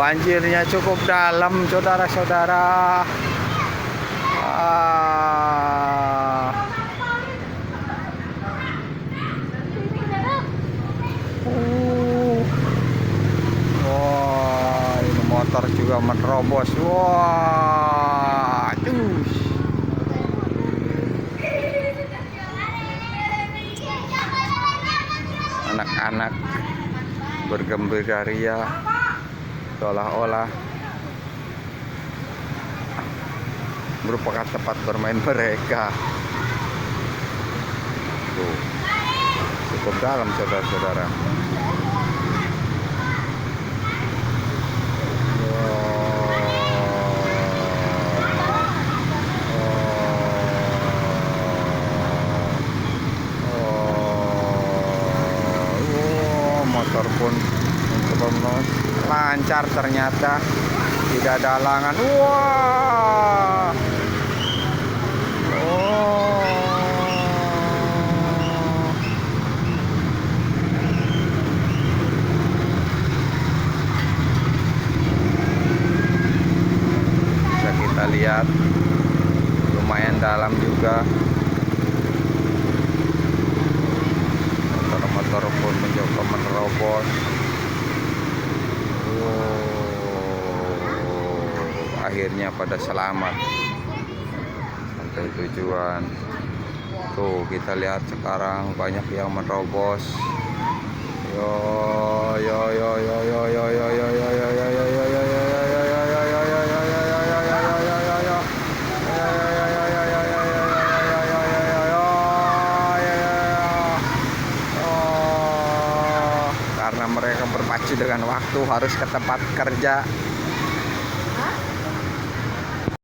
Banjirnya cukup dalam, saudara-saudara. Ah. Wah, ini motor juga menerobos. Wah, aduh. Anak-anak bergembira ria, seolah-olah merupakan tempat bermain mereka. Tuh, cukup dalam, saudara-saudara. Motor pun lancar, ternyata tidak ada halangan. Wah. Bisa kita lihat lumayan dalam juga. Motor pun mencoba menerobos. Akhirnya pada selamat sampai tujuan. Tuh, kita lihat sekarang banyak yang menerobos. Yo yo yo yo yo yo yo yo yo yo yo yo yo yo karena mereka berpacu dengan waktu, harus ke tempat kerja.